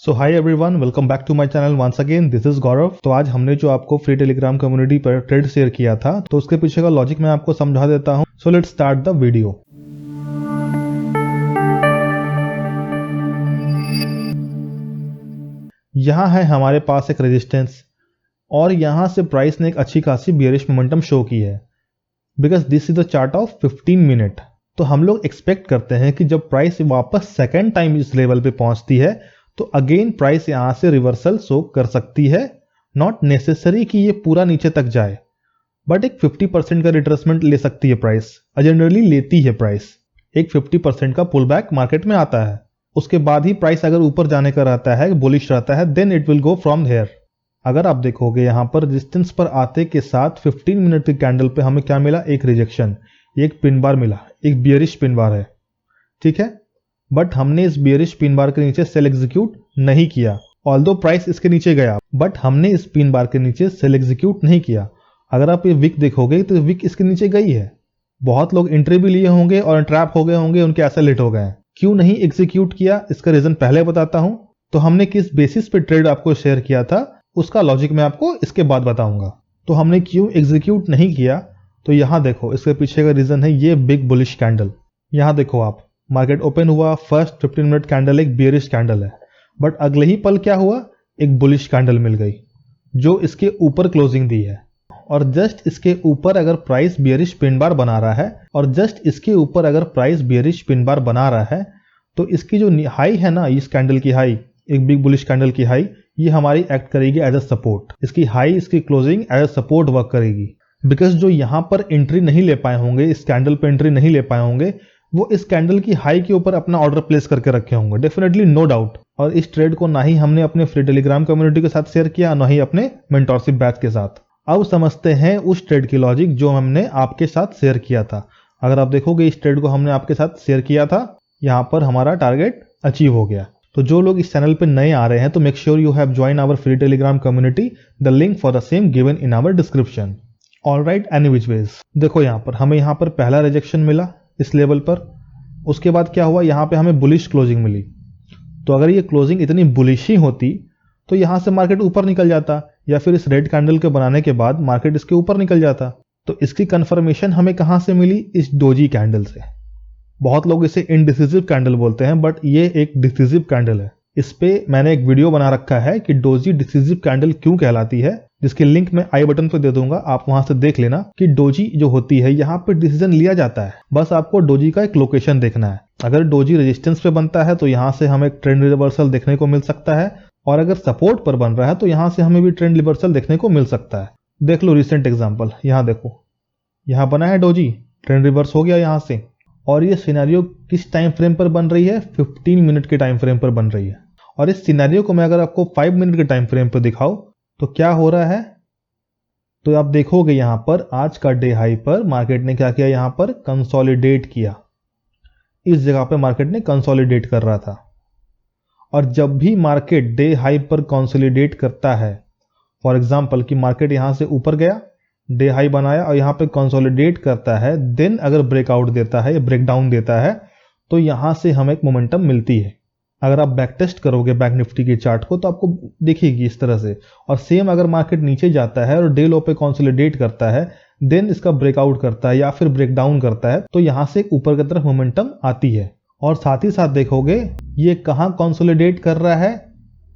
So hi everyone, welcome back to my channel once again. This is Gaurav. तो आज हमने जो आपको फ्री टेलीग्राम कम्युनिटी पर ट्रेड शेयर किया था, तो उसके पीछे का लॉजिक मैं आपको समझा देता हूं। So let's start the video. यहां है हमारे पास एक रेजिस्टेंस और यहां से प्राइस ने एक अच्छी खासी बियरिश मोमेंटम शो की है, because this is the chart of 15 minute. तो हम लोग एक्सपेक्ट करते हैं कि जब प्राइस वापस सेकेंड टाइम इस लेवल पे पहुंचती है तो अगेन प्राइस यहां से रिवर्सल शो कर सकती है। नॉट नेसेसरी कि ये पूरा नीचे तक जाए, बट एक 50% का रिट्रेसमेंट ले सकती है प्राइस। जनरली लेती है प्राइस, एक 50% का पुल बैक मार्केट में आता है। उसके बाद ही प्राइस अगर ऊपर जाने का रहता है, बुलिश रहता है, then it will go from here. अगर आप देखोगे यहां पर रेजिस्टेंस पर आते के साथ 15 मिनट के कैंडल पे हमें क्या मिला? एक रिजेक्शन, एक पिन बार मिला, एक बियरिश पिन बार है, ठीक है। बट हमने इस बियरिश पिन बार के नीचे सेल एग्जीक्यूट नहीं किया। ऑल्दो प्राइस इसके नीचे गया, बट हमने इस पिन बार के नीचे सेल एग्जीक्यूट नहीं किया। अगर आप ये विक देखोगे तो विक इसके नीचे गई है। बहुत लोग एंट्री भी लिए होंगे और ट्रैप हो गए होंगे, उनके ऐसे लेट हो गए हैं। क्यों नहीं एग्जीक्यूट किया, इसका रीजन पहले बताता हूं। तो हमने किस बेसिस पे ट्रेड आपको शेयर किया था, उसका लॉजिक मैं आपको इसके बाद बताऊंगा। तो हमने क्यों एग्जीक्यूट नहीं किया, तो यहां देखो इसके पीछे का रीजन है ये बिग बुलिश कैंडल। यहां देखो आप, मार्केट ओपन हुआ, फर्स्ट 15 मिनट कैंडल एक बियरिश कैंडल है, बट अगले ही पल क्या हुआ? एक बुलिश कैंडल मिल गई जो इसके ऊपर क्लोजिंग दी है। और जस्ट इसके ऊपर अगर प्राइस बियरिश पिन बार बना रहा है, और जस्ट इसके ऊपर अगर प्राइस बियरिश पिन बार बना रहा है, तो इसकी जो हाई है ना, इस कैंडल की हाई, एक बिग बुलिश कैंडल की हाई, ये हमारी एक्ट करेगी एज अ सपोर्ट। इसकी हाई, इसकी closing as a support work करेगी। बिकॉज जो यहां पर एंट्री नहीं ले पाए होंगे, इस कैंडल पे एंट्री नहीं ले पाए होंगे, वो इस कैंडल की हाई के ऊपर अपना ऑर्डर प्लेस करके रखे होंगे, डेफिनेटली, नो डाउट। और इस ट्रेड को ना ही हमने अपने फ्री टेलीग्राम कम्युनिटी के साथ शेयर किया, ना ही अपने मेंटोरशिप बैच के साथ। अब समझते हैं उस ट्रेड की लॉजिक जो हमने आपके साथ शेयर किया था। अगर आप देखोगे इस ट्रेड को हमने आपके साथ शेयर किया था, यहां पर हमारा टारगेट अचीव हो गया। तो जो लोग इस चैनल पे नए आ रहे हैं, तो make sure you have join our free Telegram community, the link for the same given in our description. Alright, any which ways, देखो यहां पर हमें यहां पर पहला रिजेक्शन मिला इस लेवल पर। उसके बाद क्या हुआ? यहां पे हमें बुलिश क्लोजिंग मिली। तो अगर ये क्लोजिंग इतनी बुलिश ही होती तो यहां से मार्केट ऊपर निकल जाता, या फिर इस रेड कैंडल के बनाने के बाद मार्केट इसके ऊपर निकल जाता। तो इसकी कंफर्मेशन हमें कहां से मिली? इस डोजी कैंडल से। बहुत लोग इसे इनडिसिसिव कैंडल बोलते हैं, बट ये एक डिसिसिव कैंडल है। इस पे मैंने एक वीडियो बना रखा है कि डोजी डिसिसिव कैंडल क्यों कहलाती है, जिसकी लिंक मैं आई बटन पे दे दूंगा, आप वहां से देख लेना कि डोजी जो होती है, यहाँ पे डिसीजन लिया जाता है। बस आपको डोजी का एक लोकेशन देखना है। अगर डोजी रेजिस्टेंस पे बनता है तो यहाँ से हमें एक ट्रेंड रिवर्सल देखने को मिल सकता है, और अगर सपोर्ट पर बन रहा है तो यहाँ से हमें भी ट्रेंड रिवर्सल देखने को मिल सकता है। देख लो रिसेंट एग्जाम्पल, यहाँ देखो, यहाँ बना है डोजी, ट्रेंड रिवर्स हो गया यहाँ से। और ये सिनेरियो किस टाइम फ्रेम पर बन रही है? 15 मिनट के टाइम फ्रेम पर बन रही है। और इस सिनेरियो को मैं अगर आपको 5 मिनट के टाइम फ्रेम पर दिखाऊं तो क्या हो रहा है? तो आप देखोगे यहां पर आज का डे हाई पर मार्केट ने क्या किया? यहां पर कंसोलिडेट किया। इस जगह पे मार्केट ने कंसोलिडेट कर रहा था। और जब भी मार्केट डे हाई पर कंसोलिडेट करता है, फॉर एग्जांपल कि मार्केट यहां से ऊपर गया, डे हाई बनाया और यहां पे कंसोलिडेट करता है, देन अगर ब्रेकआउट देता है या ब्रेकडाउन देता है, तो यहां से हमें एक मोमेंटम मिलती है। अगर आप बैक टेस्ट करोगे बैंक निफ्टी के चार्ट को तो आपको दिखेगी इस तरह से। और सेम अगर मार्केट नीचे जाता है और डे लो पे कंसोलिडेट करता है, देन इसका ब्रेकआउट करता है या फिर ब्रेकडाउन करता है, तो यहां से ऊपर की तरफ मोमेंटम आती है। और साथ ही साथ देखोगे ये कहां कंसोलिडेट कर रहा है?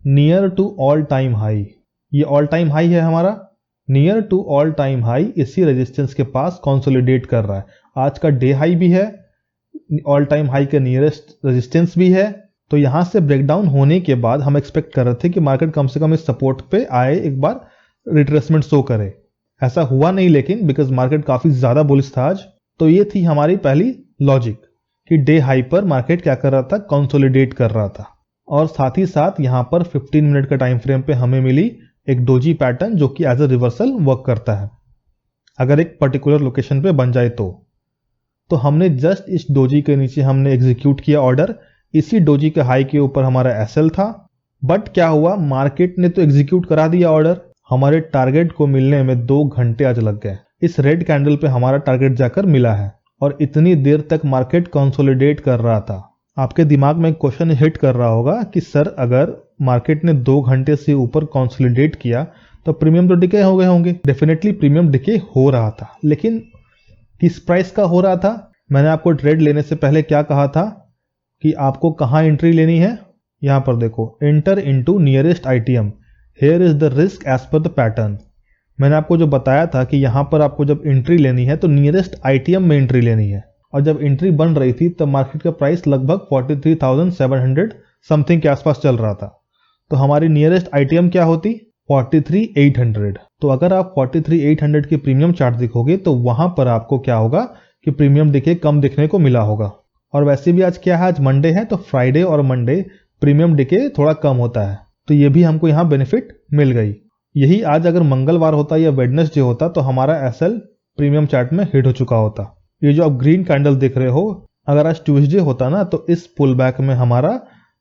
Near to all time high. ये ऑल टाइम हाई है हमारा, near to all time high इसी रेजिस्टेंस के पास कंसोलिडेट कर रहा है। आज का डे हाई भी है, ऑल टाइम हाई के नियरेस्ट रेजिस्टेंस भी है। तो यहां से ब्रेकडाउन होने के बाद हम एक्सपेक्ट कर रहे थे कि मार्केट कम से कम इस सपोर्ट पे आए, एक बार रिट्रेसमेंट शो करे। ऐसा हुआ नहीं, लेकिन बिकॉज मार्केट काफी ज्यादा बुलिश था आज। तो ये थी हमारी पहली लॉजिक कि डे हाई पर मार्केट क्या कर रहा था? कंसोलिडेट कर रहा था। और साथ ही साथ यहां पर 15 मिनट का टाइम फ्रेम पे हमें मिली एक डोजी पैटर्न जो कि एज अ रिवर्सल वर्क करता है अगर एक पर्टिकुलर लोकेशन पे बन जाए तो हमने जस्ट इस डोजी के नीचे हमने एग्जीक्यूट किया ऑर्डर। इसी डोजी के हाई के ऊपर हमारा एसएल था, बट क्या हुआ? मार्केट ने तो एग्जीक्यूट करा दिया ऑर्डर, हमारे टारगेट को मिलने में 2 घंटे आज लग गए। इस रेड कैंडल पे हमारा टारगेट जाकर मिला है, और इतनी देर तक मार्केट कंसोलिडेट कर रहा था। आपके दिमाग में क्वेश्चन हिट कर रहा होगा कि सर, अगर मार्केट ने 2 घंटे से ऊपर कंसोलिडेट किया तो प्रीमियम तो डिके हो गए होंगे। डेफिनेटली प्रीमियम डिके हो रहा था, लेकिन किस प्राइस का हो रहा था? मैंने आपको ट्रेड लेने से पहले क्या कहा था कि आपको कहाँ एंट्री लेनी है? यहाँ पर देखो, enter into nearest ITM, here is the risk as per the pattern. मैंने आपको जो बताया था कि यहाँ पर आपको जब एंट्री लेनी है तो नियरेस्ट आईटीएम में एंट्री लेनी है, और जब एंट्री बन रही थी तब मार्केट का प्राइस लगभग 43,700 समथिंग के आसपास चल रहा था। तो हमारी नियरेस्ट आईटीएम क्या होती? 43,800। तो अगर आप 43,800 की प्रीमियम चार्ट दिखोगे तो वहां पर आपको क्या होगा कि प्रीमियम डिके कम दिखने को मिला होगा। और वैसे भी आज क्या है, आज मंडे है, तो फ्राइडे और मंडे प्रीमियम डिके थोड़ा कम होता है, तो ये भी हमको यहाँ बेनिफिट मिल गई। यही आज अगर मंगलवार होता या वेडनेसडे होता तो हमारा एसएल प्रीमियम चार्ट में हिट हो चुका होता। ये जो आप ग्रीन कैंडल देख रहे हो, अगर आज ट्यूसडे होता ना तो इस पुल बैक में हमारा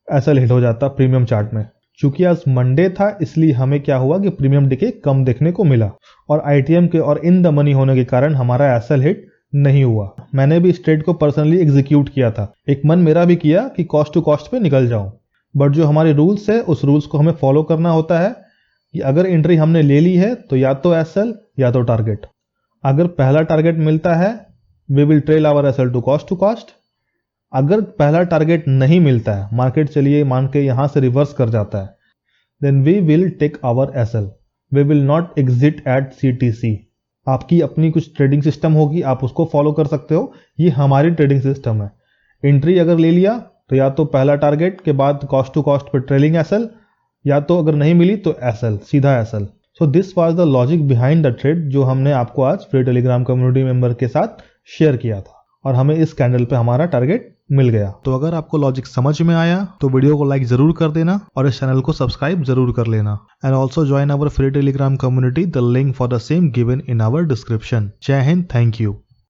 एसएल हिट हो जाता प्रीमियम चार्ट में। चूंकि आज मंडे था इसलिए हमें क्या हुआ कि प्रीमियम डिके कम देखने को मिला, और आईटीएम के और इन द मनी होने के कारण हमारा एसएल हिट नहीं हुआ। मैंने भी इस ट्रेड को पर्सनली एग्जीक्यूट किया था। एक मन मेरा भी किया कि कॉस्ट टू कॉस्ट पे निकल जाऊं, बट जो हमारे रूल्स है उस रूल्स को हमें फॉलो करना होता है कि अगर एंट्री हमने ले ली है तो या तो एसएल या तो टारगेट। अगर पहला टारगेट मिलता है we will trail our SL to cost. अगर पहला टारगेट नहीं मिलता है, मार्केट चलिए मान के यहां से रिवर्स कर जाता है, then we will take our SL, we will not exit at CTC. आपकी अपनी कुछ ट्रेडिंग सिस्टम होगी, आप उसको फॉलो कर सकते हो, ये हमारी ट्रेडिंग सिस्टम है। एंट्री अगर ले लिया तो या तो पहला टारगेट के बाद कॉस्ट टू कॉस्ट पर ट्रेलिंग एसएल, या तो अगर नहीं मिली तो एसएल, सीधा SL. So this was the logic behind the trade जो हमने आपको आज फ्री टेलीग्राम कम्युनिटी मेंबर के साथ शेयर किया था, और हमें इस कैंडल पे हमारा टारगेट मिल गया। तो अगर आपको लॉजिक समझ में आया तो वीडियो को लाइक जरूर कर देना और इस चैनल को सब्सक्राइब जरूर कर लेना, and also join our free Telegram community, the link for the same given in our description. जय हिंद, थैंक यू।